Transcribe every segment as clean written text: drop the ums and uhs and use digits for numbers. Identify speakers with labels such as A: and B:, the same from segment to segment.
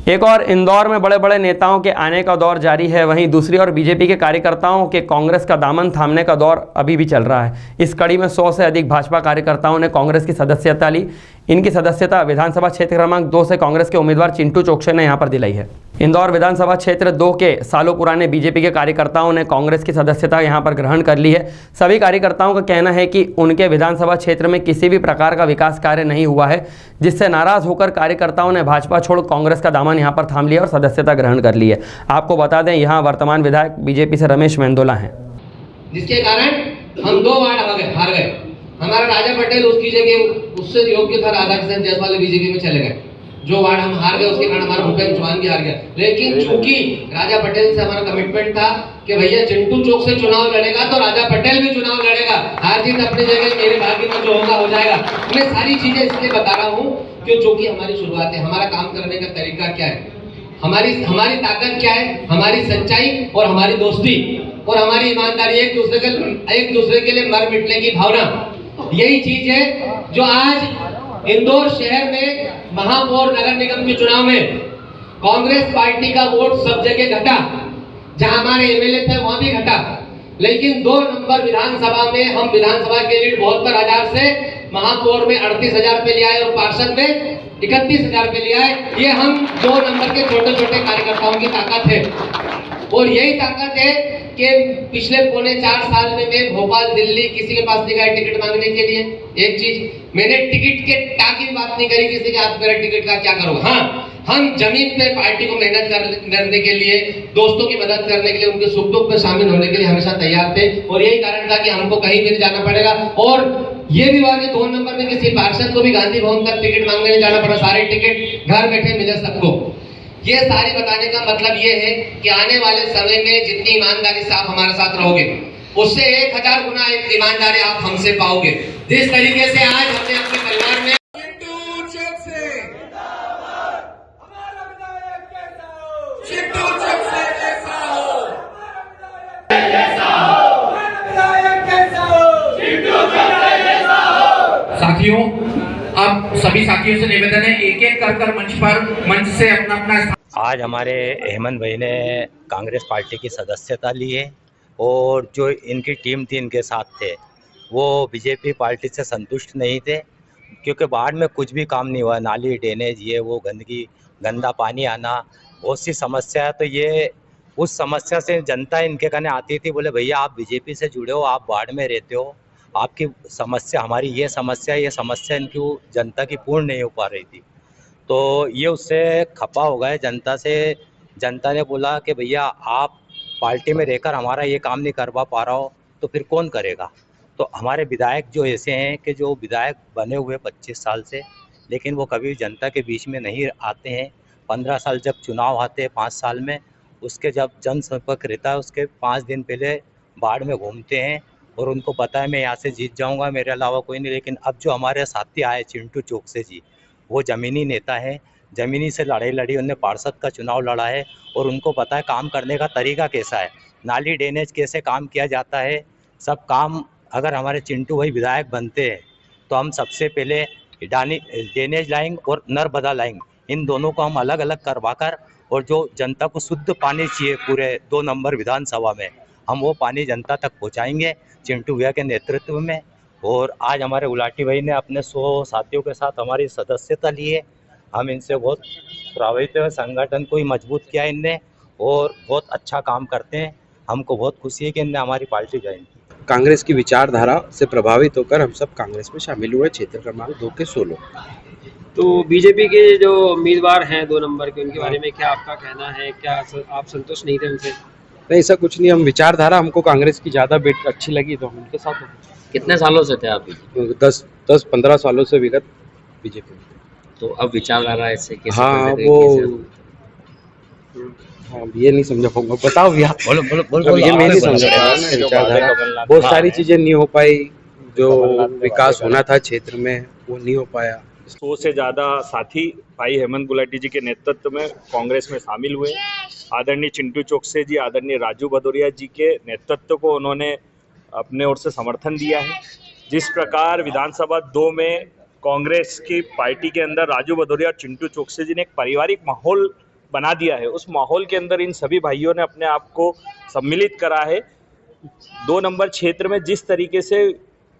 A: एक और इंदौर में बड़े बड़े नेताओं के आने का दौर जारी है, वहीं दूसरी ओर बीजेपी के कार्यकर्ताओं के कांग्रेस का दामन थामने का दौर अभी भी चल रहा है। इस कड़ी में 100 से अधिक भाजपा कार्यकर्ताओं ने कांग्रेस की सदस्यता ली। इनकी सदस्यता विधानसभा क्षेत्र क्रमांक 2 से कांग्रेस के उम्मीदवार चिंटू चोकसे ने यहां पर दिलाई है। इंदौर विधानसभा क्षेत्र 2 के सालों पुराने बीजेपी के कार्यकर्ताओं ने कांग्रेस की सदस्यता यहां पर ग्रहण कर ली है। सभी कार्यकर्ताओं का कहना है कि उनके विधानसभा क्षेत्र में किसी भी प्रकार का विकास कार्य नहीं हुआ है, जिससे नाराज होकर कार्यकर्ताओं ने भाजपा छोड़ कांग्रेस का दामन यहां पर थाम लिया और सदस्यता ग्रहण कर ली है। आपको बता दें, यहाँ वर्तमान विधायक बीजेपी से रमेश मेंदोला हैं,
B: जिसके कारण हम 2 वार्ड हार गए। हमारा राजा पटेल उसकी जगह उससे योग्य था, राधा किशन जायसवाल बीजेपी में चले गए। जो वार्ड हम हार गए उसके कारण हमारा भूपेंद्र चौहान भी हार गया। लेकिन चूंकि राजा पटेल से हमारा कमिटमेंट था कि भैया चिंटू चौक से चुनाव लड़ेगा तो राजा पटेल भी चुनाव लड़ेगा, हार जीत अपनी जगह, मेरे भाग्य में जो होगा हो जाएगा। मैं सारी चीजें इसलिए बता रहा हूँ कि जो कि हमारी शुरुआत है, हमारा काम करने का तरीका क्या है, हमारी ताकत क्या है, हमारी सच्चाई और हमारी दोस्ती और हमारी ईमानदारी, एक दूसरे के लिए मर मिटने की भावना, यही चीज है जो आज इंदौर शहर में महापौर नगर निगम के चुनाव में कांग्रेस पार्टी का वोट सब जगह घटा। जहां हमारे एमएलए थे वहां भी घटा, लेकिन 2 नंबर विधानसभा में हम विधानसभा के लीड 72,000 से महापौर में 38,000 पे ले आए और पार्षद में 31,000 पे ले आए। ये हम 2 नंबर के छोटे छोटे कार्यकर्ताओं की ताकत है। और यही ताकत है कि पिछले पौने 4 साल में मैं भोपाल, दिल्ली किसी के पास नहीं गया टिकट मांगने के लिए। एक चीज मैंने टिकट के टाकी बात नहीं करी किसी के, आप मेरा टिकट का क्या करोगे। हाँ, हम जमीन पे पार्टी को मेहनत करने के लिए, दोस्तों की मदद करने के लिए, उनके सुख दुख में शामिल होने के लिए हमेशा तैयार थे। और यही कारण था कि हमको कहीं भी नहीं जाना पड़ेगा। और ये भी हुआ कि 2 नंबर में किसी पार्षद को भी गांधी भवन तक टिकट मांगने नहीं जाना पड़ा, सारे टिकट घर बैठे मिले सबको। ये सारी बताने का मतलब ये है कि आने वाले समय में जितनी ईमानदारी से आप हमारे साथ रहोगे, उससे 1000 गुना ईमानदारी आप हमसे पाओगे। जिस तरीके से आज हमने अपने परिवार में साथियों, अब सभी साथियों से निवेदन है, एक एक कर मंच से अपना
C: आज हमारे हेमंत भाई ने कांग्रेस पार्टी की सदस्यता ली है और जो इनकी टीम थी इनके साथ थे वो बीजेपी पार्टी से संतुष्ट नहीं थे, क्योंकि बाढ़ में कुछ भी काम नहीं हुआ, नाली ड्रेनेज, ये वो गंदगी, गंदा पानी आना, बहुत सी समस्या है। तो ये उस समस्या से जनता इनके कहने आती थी, बोले भैया आप बीजेपी से जुड़े हो, आप बाढ़ में रहते हो, आपकी समस्या हमारी ये समस्या इनकी जनता की पूर्ण नहीं हो पा रही थी। तो ये उससे खपा हो गए जनता से। जनता ने बोला कि भैया आप पार्टी में रहकर हमारा ये काम नहीं करवा पा रहा हो तो फिर कौन करेगा। तो हमारे विधायक जो ऐसे हैं कि जो विधायक बने हुए 25 साल से, लेकिन वो कभी जनता के बीच में नहीं आते हैं। 15 साल जब चुनाव आते हैं 5 साल में, उसके जब जनसंपर्क रहता है उसके 5 दिन पहले बाढ़ में घूमते हैं और उनको पता है मैं यहाँ से जीत जाऊँगा, मेरे अलावा कोई नहीं। लेकिन अब जो हमारे साथी आए चिंटू चोकसे जी, वो ज़मीनी नेता है, ज़मीनी से लड़ाई लड़ी, उन्होंने पार्षद का चुनाव लड़ा है और उनको पता है काम करने का तरीका कैसा है, नाली ड्रेनेज कैसे काम किया जाता है, सब काम। अगर हमारे चिंटू भाई विधायक बनते हैं तो हम सबसे पहले ड्रेनेज लाइन और नर्मदा लाइन, इन दोनों को हम अलग अलग करवा कर, और जो जनता को शुद्ध पानी चाहिए पूरे 2 नंबर विधानसभा में, हम वो पानी जनता तक पहुँचाएँगे चिंटू भैया के नेतृत्व में। और आज हमारे गुलाटी भाई ने अपने 100 साथियों के साथ हमारी सदस्यता ली है। हम इनसे बहुत प्रभावित हैं, संगठन को ही मजबूत किया इनने और बहुत अच्छा काम करते हैं। हमको बहुत खुशी है कि इनने हमारी पार्टी ज्वाइन की।
D: कांग्रेस की विचारधारा से प्रभावित होकर हम सब कांग्रेस में शामिल हुए, क्षेत्र क्रमांक 2 के 16।
E: तो बीजेपी के जो उम्मीदवार हैं 2 नंबर के, उनके बारे में क्या आपका कहना है? क्या आप संतुष्ट नहीं थे उनसे?
D: नहीं, ऐसा कुछ नहीं। हम विचारधारा, हमको कांग्रेस की ज़्यादा अच्छी लगी तो हम उनके साथ हैं।
F: कितने सालों से थे आप?
D: 10-15 सालों से विगत बीजेपी।
F: तो अब विचारधारा ऐसे कैसे?
D: हाँ, वो हाँ, ये नहीं समझा पाऊंगा, बताओ भैया। बोलो। ये मैं नहीं समझा पाया ना विचारधारा। बहुत सारी चीजें नहीं हो पाई, जो विकास होना था क्षेत्र में वो नहीं हो पाया।
G: 100 से ज़्यादा साथी भाई हेमंत गुलाटी जी के नेतृत्व में कांग्रेस में शामिल हुए। आदरणीय चिंटू चोकसे जी, आदरणीय राजू भदौरिया जी के नेतृत्व को उन्होंने अपने ओर से समर्थन दिया है। जिस प्रकार विधानसभा 2 में कांग्रेस की पार्टी के अंदर राजू भदौरिया और चिंटू चोकसे जी ने एक पारिवारिक माहौल बना दिया है, उस माहौल के अंदर इन सभी भाइयों ने अपने आप को सम्मिलित करा है। 2 नंबर क्षेत्र में जिस तरीके से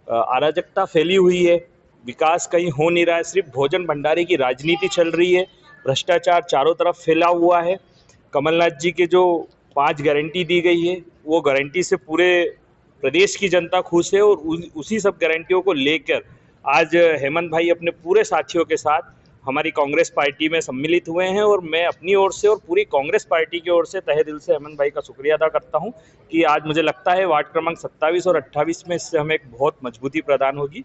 G: अराजकता फैली हुई है, विकास कहीं हो नहीं रहा है, सिर्फ भोजन भंडारे की राजनीति चल रही है, भ्रष्टाचार चारों तरफ फैला हुआ है। कमलनाथ जी के जो 5 गारंटी दी गई है, वो गारंटी से पूरे प्रदेश की जनता खुश है और उसी सब गारंटियों को लेकर आज हेमंत भाई अपने पूरे साथियों के साथ हमारी कांग्रेस पार्टी में सम्मिलित हुए हैं। और मैं अपनी ओर से और पूरी कांग्रेस पार्टी की ओर से तहे दिल से हेमंत भाई का शुक्रिया अदा करता हूं कि आज मुझे लगता है वार्ड क्रमांक 27 और 28 में इससे हमें एक बहुत मजबूती प्रदान होगी।